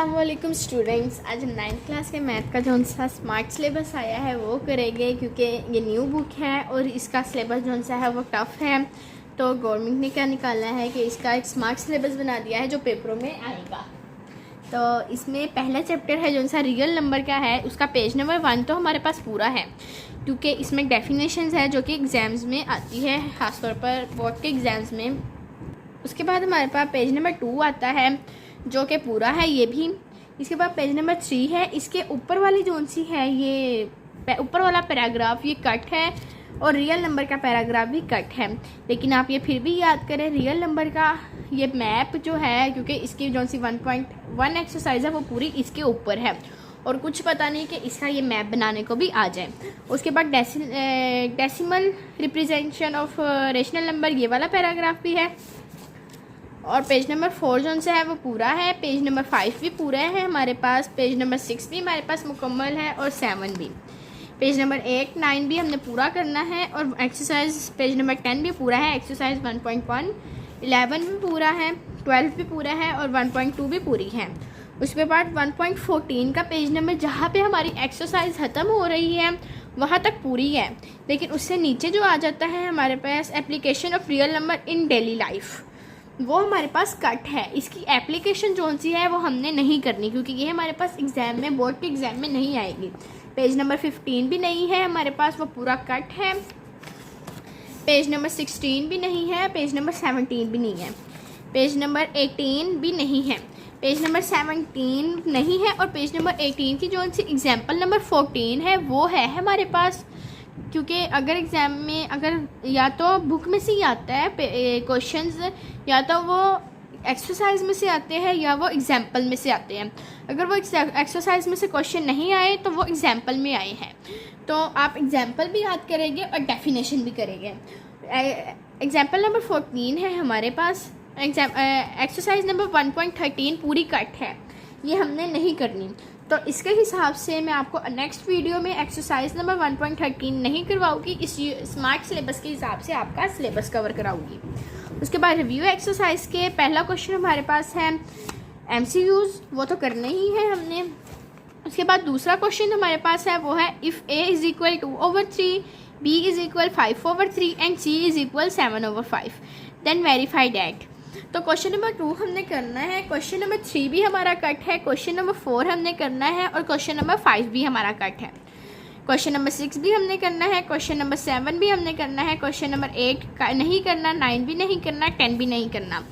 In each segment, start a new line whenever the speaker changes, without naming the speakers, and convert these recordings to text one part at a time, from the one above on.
अस्सलामुअलैकुम स्टूडेंट्स। आज हम 9th क्लास के मैथ का जो सा स्मार्ट सिलेबस आया है वो करेंगे, क्योंकि ये न्यू बुक है और इसका सिलेबस जो सा है वो टफ़ है। तो गवर्नमेंट ने क्या निकाला है कि इसका एक स्मार्ट सिलेबस बना दिया है जो पेपरों में आएगा। तो इसमें पहला चैप्टर है जो सा रियल नंबर का है, उसका पेज नंबर 1 तो हमारे पास पूरा है, क्योंकि इसमें डेफिनेशंस है जो कि एग्ज़ाम्स में आती है, ख़ासतौर पर बोर्ड के एग्ज़ाम्स में। उसके बाद हमारे पास पेज नंबर 2 आता है जो कि पूरा है ये भी। इसके बाद पेज नंबर 3 है, इसके ऊपर वाली जोन सी है ये ऊपर वाला पैराग्राफ ये कट है और रियल नंबर का पैराग्राफ भी कट है। लेकिन आप ये फिर भी याद करें, रियल नंबर का ये मैप जो है, क्योंकि इसकी जो सी 1.1 एक्सरसाइज है वो पूरी इसके ऊपर है और कुछ पता नहीं कि इसका ये मैप बनाने को भी आ जाए। उसके बाद decimal representation of rational number ये वाला पैराग्राफ भी है। और पेज नंबर 4 जो से है वो पूरा है, पेज नंबर 5 भी पूरा है हमारे पास, पेज नंबर 6 भी हमारे पास मुकम्मल है और 7 भी। पेज नंबर 8, 9 भी हमने पूरा करना है और एक्सरसाइज पेज नंबर 10 भी पूरा है, एक्सरसाइज 1.1, 11 भी पूरा है, 12 भी पूरा है और 1.2 भी पूरी है। उसके बाद 1.14 का पेज नंबर जहाँ पे हमारी एक्सरसाइज ख़त्म हो रही है वहाँ तक पूरी है, लेकिन उससे नीचे जो आ जाता है हमारे पास application of real number in daily life, वो हमारे पास कट है। इसकी एप्लीकेशन जोन सी है वो हमने नहीं करनी, क्योंकि ये हमारे पास एग्ज़ाम में, बोर्ड के एग्ज़ाम में नहीं आएगी। पेज नंबर 15 भी नहीं है हमारे पास, वो पूरा कट है। पेज नंबर 16 भी नहीं है, पेज नंबर 17 भी नहीं है, पेज नंबर 18 भी नहीं है, पेज नंबर 17 नहीं है और पेज नंबर 18 की जो सी एग्जाम्पल नंबर 14 है वो है हमारे पास। क्योंकि अगर एग्ज़ाम में अगर या तो बुक में से ही आता है क्वेश्चंस, या तो वो एक्सरसाइज में से आते हैं या वो एग्जाम्पल में से आते हैं। अगर वो एक्सरसाइज में से क्वेश्चन नहीं आए तो वो एग्जाम्पल में आए हैं, तो आप एग्जाम्पल भी याद करेंगे और डेफिनेशन भी करेंगे। एग्जाम्पल नंबर 14 है हमारे पास, एक्सरसाइज नंबर 1.13 पूरी कट है, ये हमने नहीं करनी। तो इसके हिसाब से मैं आपको नेक्स्ट वीडियो में एक्सरसाइज नंबर 1.13 नहीं करवाऊँगी, इस स्मार्ट सिलेबस के हिसाब से आपका सिलेबस कवर कराऊँगी। उसके बाद रिव्यू एक्सरसाइज के पहला क्वेश्चन हमारे पास है MCQs, वो तो करने ही है हमने। उसके बाद दूसरा क्वेश्चन हमारे पास है वो है if A is equal 2/3, B is equal 5/3 and C is equal 7/5 then verify that. तो क्वेश्चन नंबर 2 हमने करना है, क्वेश्चन नंबर 3 भी हमारा कट है, क्वेश्चन नंबर 4 हमने करना है और क्वेश्चन नंबर 5 भी हमारा कट है। क्वेश्चन नंबर 6 भी हमने करना है, क्वेश्चन नंबर 7 भी हमने करना है, क्वेश्चन नंबर 8 नहीं करना, 9 भी नहीं करना, 10 भी नहीं करना।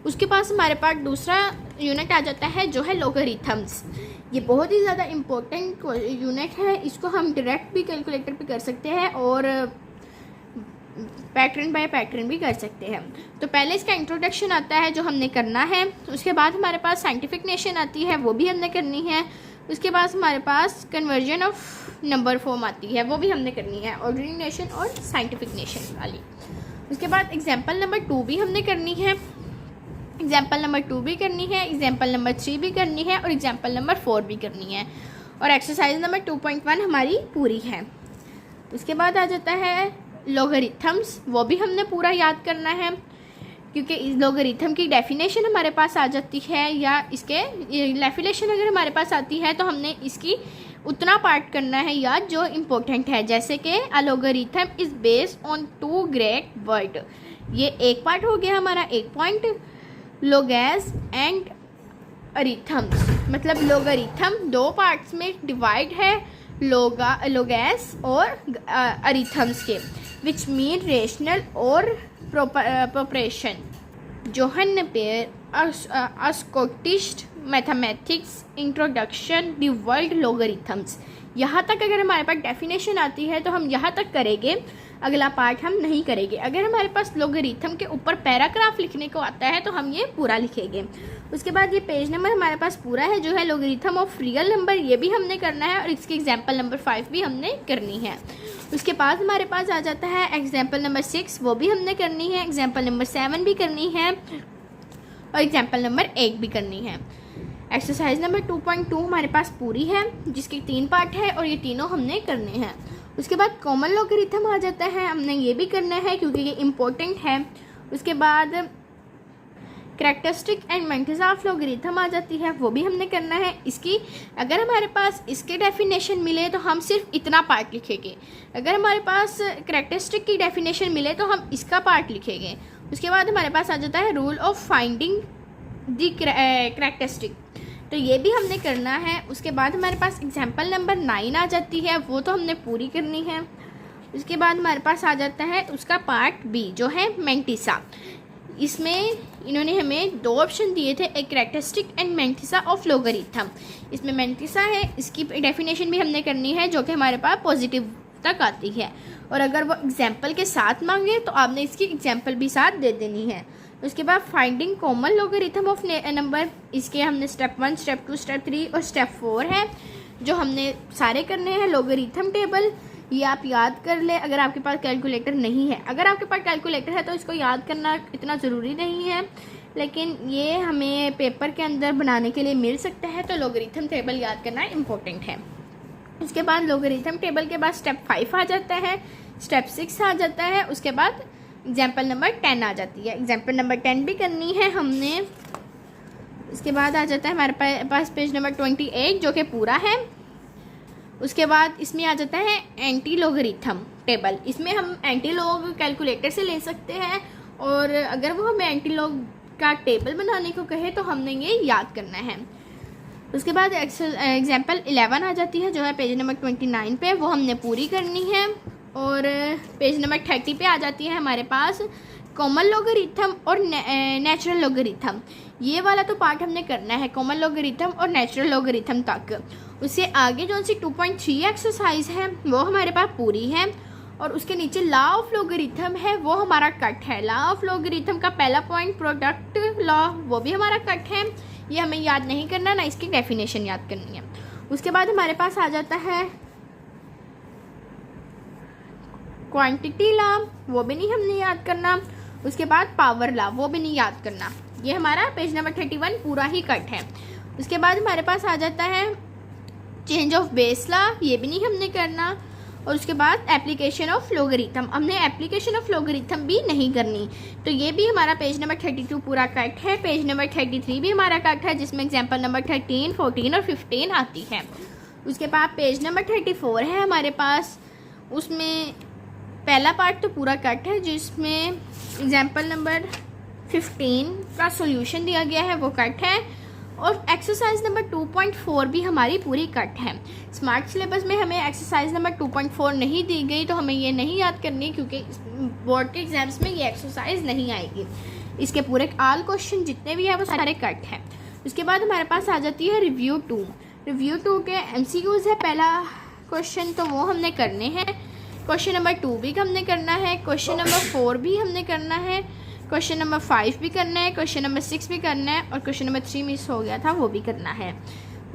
उसके पास हमारे पास दूसरा यूनिट आ जाता है जो है लॉगरिथम्स। ये बहुत ही ज़्यादा इम्पोर्टेंट यूनिट है, इसको हम डायरेक्ट भी कैलकुलेटर पे कर सकते हैं और पैटर्न बाय पैटर्न भी कर सकते हैं। तो पहले इसका इंट्रोडक्शन आता है जो हमने करना है, उसके बाद हमारे पास साइंटिफिक नेशन आती है, वो भी हमने करनी है। उसके बाद हमारे पास कन्वर्जन ऑफ नंबर फॉर्म आती है, वो भी हमने करनी है, ऑर्डरिंग नेशन और साइंटिफिक नेशन वाली। उसके बाद एग्जाम्पल नंबर 2 भी हमने करनी है, एग्जाम्पल नंबर 2 भी करनी है, एग्जाम्पल नंबर 3 भी करनी है और एग्जाम्पल नंबर 4 भी करनी है और एक्सरसाइज नंबर 2.1 हमारी पूरी है। उसके बाद आ जाता है लॉगरिथम्स, वो भी हमने पूरा याद करना है, क्योंकि इस लॉगरिथम की डेफिनेशन हमारे पास आ जाती है या इसके डेफिनेशन अगर हमारे पास आती है तो हमने इसकी उतना पार्ट करना है याद जो इम्पोर्टेंट है, जैसे कि a logarithm is based on 2 great word, ये एक पार्ट हो गया हमारा, एक पॉइंट। लॉगैस एंड अरिथम्स, मतलब लॉगरिथम 2 पार्ट्स में डिवाइड है, लॉगैस और अरिथम्स के, विच मीन रेशनल और proportion. Johan pair a Scottish mathematics introduction the world logarithms. यहाँ तक अगर हमारे पास डेफिनेशन आती है तो हम यहाँ तक करेंगे, अगला पार्ट हम नहीं करेंगे। अगर हमारे पास लॉगरिथम के ऊपर पैराग्राफ लिखने को आता है तो हम ये पूरा लिखेंगे। उसके बाद ये पेज नंबर हमारे पास पूरा है जो है लॉगरिथम ऑफ रियल नंबर, ये भी हमने करना है और इसकी एग्जाम्पल नंबर 5 भी हमने करनी है। उसके बाद हमारे पास आ जाता है एग्जाम्पल नंबर 6, वो भी हमने करनी है, एग्जाम्पल नंबर 7 भी करनी है और एग्जाम्पल नंबर 8 भी करनी है। एक्सरसाइज नंबर 2.2 हमारे पास पूरी है, जिसकी 3 पार्ट है और ये तीनों हमने करने हैं। उसके बाद कॉमन लॉगरिथम आ जाता है, हमने ये भी करना है क्योंकि ये इम्पोर्टेंट है। उसके बाद characteristic and mantissa of logarithm आ जाती है, वो भी हमने करना है। इसकी अगर हमारे पास इसके डेफिनेशन मिले तो हम सिर्फ इतना पार्ट लिखेंगे, अगर हमारे पास करैक्टरिस्टिक की डेफिनेशन मिले तो हम इसका पार्ट लिखेंगे। उसके बाद हमारे पास आ जाता है rule of finding the characteristic, तो ये भी हमने करना है। उसके बाद हमारे पास एग्जाम्पल नंबर 9 आ जाती है, वो तो हमने पूरी करनी है। उसके बाद हमारे पास आ जाता है उसका पार्ट बी जो है मैंटिसा। इसमें इन्होंने हमें 2 ऑप्शन दिए थे, एक characteristic and mantissa of logarithm. इसमें मैंटिसा है, इसकी डेफिनेशन भी हमने करनी है जो कि हमारे पास पॉजिटिव तक आती है, और अगर वो एग्जाम्पल के साथ मांगे तो आपने इसकी एग्जाम्पल भी साथ दे देनी है। उसके बाद finding common logarithm of number, इसके हमने स्टेप 1, स्टेप 2, स्टेप 3 और स्टेप 4 है जो हमने सारे करने हैं। लॉगरिथम टेबल ये आप याद कर ले अगर आपके पास कैलकुलेटर नहीं है, अगर आपके पास कैलकुलेटर है तो इसको याद करना इतना ज़रूरी नहीं है, लेकिन ये हमें पेपर के अंदर बनाने के लिए मिल सकता है, तो लॉगरिथम टेबल याद करना इम्पोर्टेंट है। उसके बाद लॉगरिथम टेबल के बाद स्टेप 5 आ जाता है, स्टेप 6 आ जाता है, उसके बाद एग्जाम्पल नंबर 10 आ जाती है। एग्जाम्पल नंबर 10 भी करनी है हमने। उसके बाद आ जाता है हमारे पास पेज नंबर 28 जो कि पूरा है। उसके बाद इसमें आ जाता है एंटी लॉगरिथम टेबल, इसमें हम एंटी लॉग कैलकुलेटर से ले सकते हैं, और अगर वो हमें एंटी लॉग का टेबल बनाने को कहे तो हमने ये याद करना है। उसके बाद एग्जाम्पल 11 आ जाती है जो है पेज नंबर 29 पे, वो हमने पूरी करनी है। और पेज नंबर 30 पे आ जाती है हमारे पास कॉमन लॉगरिथम और नेचुरल लॉगरिथम। ये वाला तो पार्ट हमने करना है कॉमन लॉगरिथम और नेचुरल लॉगरिथम तक। उससे आगे जो सी 2.3 एक्सरसाइज है वो हमारे पास पूरी है, और उसके नीचे लॉ ऑफ लॉगरिथम है वो हमारा कट है। लॉ ऑफ लॉगरिथम का पहला पॉइंट प्रोडक्ट लॉ, वो भी हमारा कट है, ये हमें याद नहीं करना, ना इसकी डेफिनेशन याद करनी है। उसके बाद हमारे पास आ जाता है क्वांटिटी लॉ, वो भी नहीं हमने याद करना। उसके बाद पावर लॉ, वो भी नहीं याद करना। ये हमारा पेज नंबर 31 पूरा ही कट है। उसके बाद हमारे पास आ जाता है चेंज ऑफ बेस लॉ, ये भी नहीं हमने करना। और उसके बाद एप्लीकेशन ऑफ लॉगरिथम, हमने एप्लीकेशन ऑफ लॉगरिथम भी नहीं करनी, तो ये भी हमारा पेज नंबर 32 पूरा कट है। पेज नंबर 33 भी हमारा कट है जिसमें एग्जाम्पल नंबर 13, 14 और 15 आती है। उसके बाद पेज नंबर 34 है हमारे पास, उसमें पहला पार्ट तो पूरा कट है जिसमें एग्जाम्पल नंबर 15 का सॉल्यूशन दिया गया है, वो कट है। और एक्सरसाइज नंबर 2.4 भी हमारी पूरी कट है। स्मार्ट सिलेबस में हमें एक्सरसाइज नंबर 2.4 नहीं दी गई, तो हमें ये नहीं याद करनी क्योंकि बोर्ड के एग्जाम्स में ये एक्सरसाइज नहीं आएगी। इसके पूरे ऑल क्वेश्चन जितने भी हैं वो सारे कट हैं। उसके बाद हमारे पास आ जाती है रिव्यू 2। रिव्यू 2 के MCQs है पहला क्वेश्चन, तो वो हमने करने हैं। क्वेश्चन नंबर 2 भी हमने करना है, क्वेश्चन नंबर 4 भी हमने करना है, क्वेश्चन नंबर 5 भी करना है, क्वेश्चन नंबर 6 भी करना है, और क्वेश्चन नंबर 3 मिस हो गया था वो भी करना है।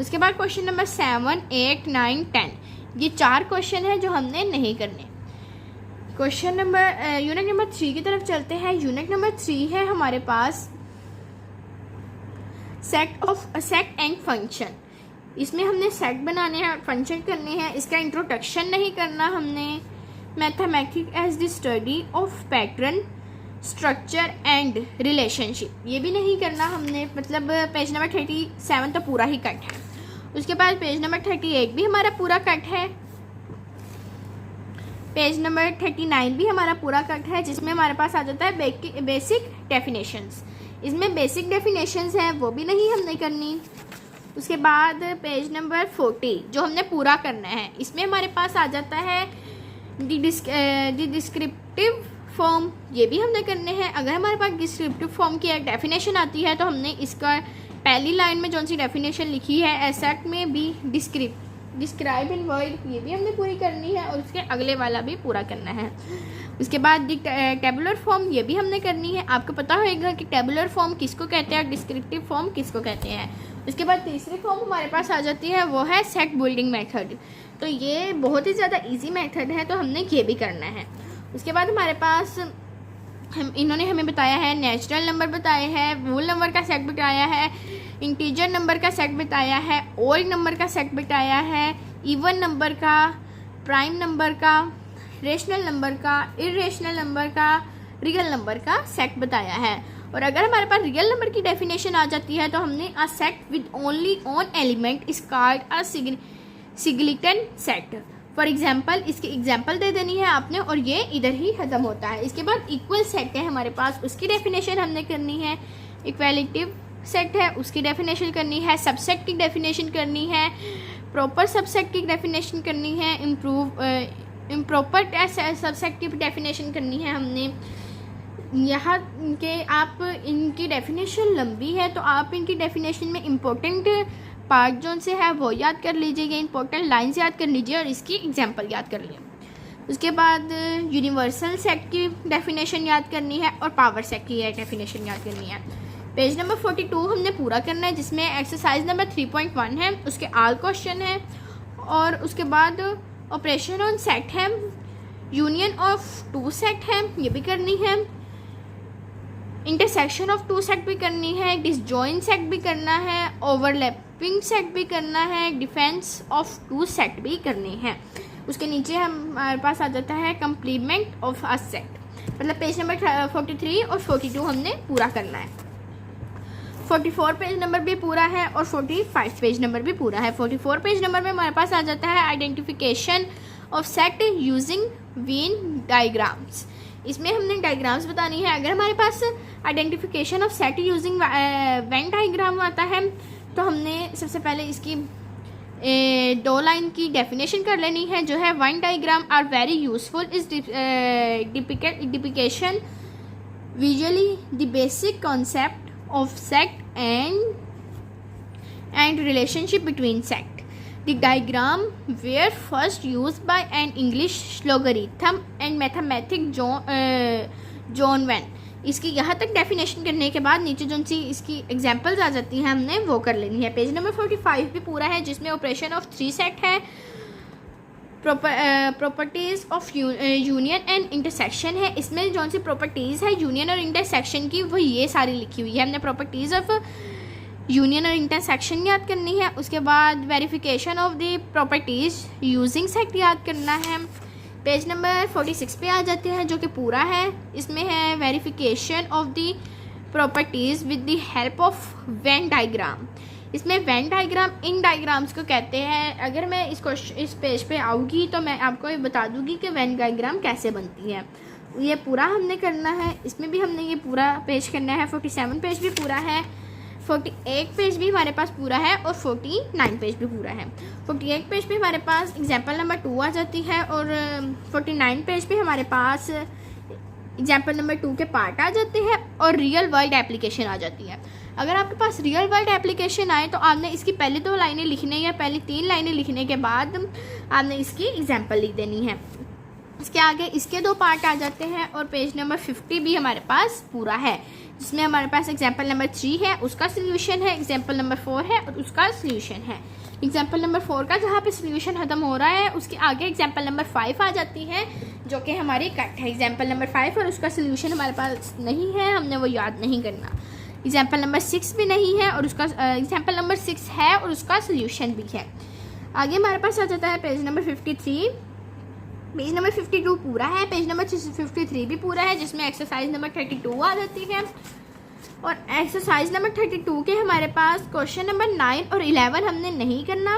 उसके बाद क्वेश्चन नंबर 7, 8, 9, 10 ये 4 क्वेश्चन है जो हमने नहीं करने। क्वेश्चन नंबर यूनिट नंबर 3 की तरफ चलते हैं। यूनिट नंबर 3 है हमारे पास सेट एंड फंक्शन। इसमें हमने सेट बनाने हैं, फंक्शन करने हैं। इसका इंट्रोडक्शन नहीं करना हमने। Mathematics as the study of pattern, structure and relationship, ये भी नहीं करना हमने, मतलब पेज नंबर 37 तो पूरा ही कट है। उसके बाद पेज नंबर 38 भी हमारा पूरा कट है। पेज नंबर 39 भी हमारा पूरा कट है जिसमें हमारे पास आ जाता है बेसिक डेफिनेशंस। इसमें बेसिक डेफिनेशंस हैं वो भी नहीं हमने करनी। उसके बाद पेज नंबर 40 जो हमने पूरा करना है, इसमें हमारे पास आ जाता है डिस्क्रिप्टिव फॉर्म, ये भी हमने करने हैं। अगर हमारे पास डिस्क्रिप्टिव फॉर्म की एक डेफिनेशन आती है तो हमने इसका पहली लाइन में जो सी डेफिनेशन लिखी है एसेट में भी डिस्क्राइब इन वर्ड, ये भी हमने पूरी करनी है, और उसके अगले वाला भी पूरा करना है। उसके बाद टेबुलर फॉर्म, ये भी हमने करनी है। आपको पता होगा कि टेबुलर फॉर्म किसको कहते हैं और डिस्क्रिप्टिव फॉर्म किसको कहते हैं। उसके बाद तीसरी फॉर्म हमारे पास आ जाती है, वो है सेट बिल्डिंग मेथड। तो ये बहुत ही ज़्यादा इजी मेथड है, तो हमने ये भी करना है। उसके बाद हमारे पास इन्होंने हमें बताया है नेचुरल नंबर बताए हैं, वोल नंबर का सेट बताया है, इंटीजर नंबर का सेट बताया है, ओड नंबर का सेट बताया है, इवन नंबर का, प्राइम नंबर का, रेशनल नंबर का, इरेशनल नंबर का, रियल नंबर का सेट बताया है। और अगर हमारे पास रियल नंबर की डेफिनेशन आ जाती है तो हमने a set with only one element is called a singleton set. For example इसकी एग्जाम्पल दे देनी है आपने और ये इधर ही ख़त्म होता है। इसके बाद इक्वल सेट है हमारे पास, उसकी डेफिनेशन हमने करनी है। इक्वालिटिव सेट है, उसकी डेफिनेशन करनी है। सबसेट की डेफिनेशन करनी है। प्रॉपर सबसेट की डेफिनेशन करनी है। इम्प्रॉपर सबसेट की डेफिनेशन करनी है हमने। यहाँ के आप इनकी डेफिनेशन लंबी है तो आप इनकी डेफिनेशन में इम्पोर्टेंट पार्ट जो से है वो याद कर लीजिएगा, इंपॉर्टेंट लाइंस याद कर लीजिए और इसकी एग्जांपल याद कर लिए। उसके बाद यूनिवर्सल सेट की डेफिनेशन याद करनी है और पावर सेट की डेफिनेशन याद करनी है। पेज नंबर 42 हमने पूरा करना है, जिसमें एक्सरसाइज नंबर 3.1 है, उसके आल क्वेश्चन है और उसके बाद ऑपरेशन ऑन सेट है, यूनियन ऑफ टू सेट है, ये भी करनी है। इंटरसेक्शन ऑफ टू सेट भी करनी है, डिसजॉइंट सेट भी करना है, ओवरलैपिंग सेट भी करना है, डिफेंस ऑफ टू सेट भी करनी है। उसके नीचे हमारे पास आ जाता है कंप्लीमेंट ऑफ अ सेट, मतलब पेज नंबर 43 और 42 हमने पूरा करना है। 44 पेज नंबर भी पूरा है और 45 पेज नंबर भी पूरा है। 44 पेज नंबर में हमारे पास आ जाता है identification of set using Venn diagrams. इसमें हमने डायग्राम्स बतानी है। अगर हमारे पास identification of set using Venn diagram आता है तो हमने सबसे पहले इसकी 2 लाइन की डेफिनेशन कर लेनी है, जो है Venn diagram are very useful is depiction visually the basic concept of set and relationship between set. The diagram were first used by an English logarithm and mathematic John Venn। इसकी यहाँ तक definition करने के बाद नीचे जो सी इसकी examples आ जाती हैं हमने वो कर लेनी है। पेज नंबर 45 भी पूरा है, जिसमें ऑपरेशन ऑफ 3 सेट है, properties of union and intersection है। इसमें जो सी प्रॉपर्टीज़ है यूनियन और इंटरसेक्शन की वो ये सारी लिखी हुई है। हमने प्रॉपर्टीज़ ऑफ यूनियन और इंटरसेक्शन याद करनी है। उसके बाद verification of the properties using set याद करना है। पेज नंबर 46 पे आ जाते हैं, जो कि पूरा है। इसमें है verification of the properties with the help of Venn diagram. इसमें वेन डायग्राम इन डायग्राम्स को कहते हैं। अगर मैं इस पेज पे आऊँगी तो मैं आपको ये बता दूँगी कि वेन डायग्राम कैसे बनती है। ये पूरा हमने करना है, इसमें भी हमने ये पूरा पेज करना है। 47 पेज भी पूरा है, 48 पेज भी हमारे पास पूरा है और 49 पेज भी पूरा है। 48 पेज पे हमारे पास एग्जाम्पल नंबर 2 आ जाती है और 49 पेज पे हमारे पास एग्जाम्पल नंबर 2 के पार्ट आ जाते हैं और रियल वर्ल्ड एप्लीकेशन आ जाती है। अगर आपके पास रियल वर्ल्ड एप्लीकेशन आए तो आपने इसकी पहली 2 लाइनें लिखने या पहली 3 लाइनें लिखने के बाद आपने इसकी एग्जाम्पल लिख देनी है। इसके आगे इसके 2 पार्ट आ जाते हैं और पेज नंबर 50 भी हमारे पास पूरा है, जिसमें हमारे पास एग्जाम्पल नंबर 3 है, उसका सोल्यूशन है, एग्जाम्पल नंबर 4 है और उसका सोल्यूशन है। एग्जाम्पल नंबर 4 का जहाँ पे सोल्यूशन खत्म हो रहा है उसके आगे एग्जाम्पल नंबर 5 आ जाती है, जो कि हमारी कट है। एग्जाम्पल नंबर 5 और उसका सोल्यूशन हमारे पास नहीं है, हमने वो याद नहीं करना। एग्जाम्पल नंबर 6 भी नहीं है और उसका एग्जाम्पल नंबर 6 है और उसका सोल्यूशन भी है। आगे हमारे पास आ जाता है पेज नंबर 53। पेज नंबर 52 पूरा है, पेज नंबर 53 भी पूरा है, जिसमें एक्सरसाइज नंबर 32 आ जाती है। और एक्सरसाइज नंबर 32 के हमारे पास क्वेश्चन नंबर 9 और 11 हमने नहीं करना।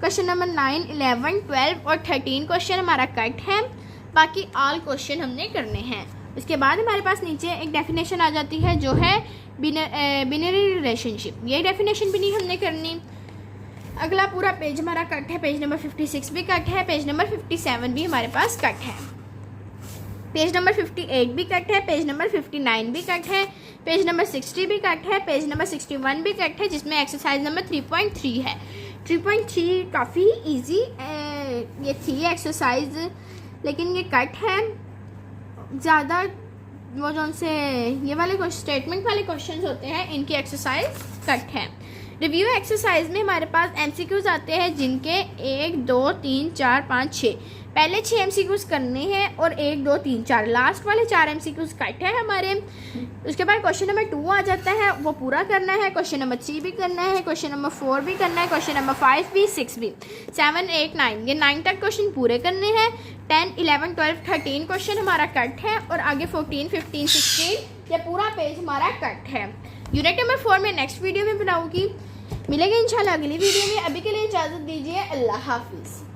क्वेश्चन नंबर 9, 11, 12 और 13 क्वेश्चन हमारा कट है, बाकी ऑल क्वेश्चन हमने करने हैं। उसके बाद हमारे पास नीचे एक डेफिनेशन आ जाती है, जो है बिनरी रिलेशनशिप। ये डेफिनेशन भी नहीं हमने करनी। अगला पूरा पेज हमारा कट है, पेज नंबर 56 भी कट है, पेज नंबर 57 भी हमारे पास कट है, पेज नंबर 58 भी कट है, पेज नंबर 59 भी कट है, पेज नंबर 60 भी कट है, पेज नंबर 61 भी कट है, जिसमें एक्सरसाइज नंबर 3.3 है। 3.3 काफ़ी इजी ये थी एक्सरसाइज, लेकिन ये कट है ज़्यादा। वो जो से ये वाले स्टेटमेंट वाले क्वेश्चंस होते हैं, इनकी एक्सरसाइज कट है। रिव्यू एक्सरसाइज में हमारे पास एमसीक्यूज आते हैं, जिनके 1, 2, 3, 4, 5, 6 पहले 6 एमसीक्यूज करने हैं और 1, 2, 3, 4 लास्ट वाले 4 एमसीक्यूज कट है हमारे। उसके बाद क्वेश्चन नंबर 2 आ जाता है, वो पूरा करना है। क्वेश्चन नंबर 3 भी करना है, क्वेश्चन नंबर 4 भी करना है, क्वेश्चन नंबर 5 भी, 6 भी, 7, 8, 9 ये 9 तक क्वेश्चन पूरे करने हैं। 10, 11, 12, 13 क्वेश्चन हमारा कट है और आगे 14, 15, 16 ये पूरा पेज हमारा कट है। यूनिट नंबर 4 में नेक्स्ट वीडियो में बनाऊंगी। मिलेंगे इंशाल्लाह अगली वीडियो में। अभी के लिए इजाज़त दीजिए। अल्लाह हाफिज़।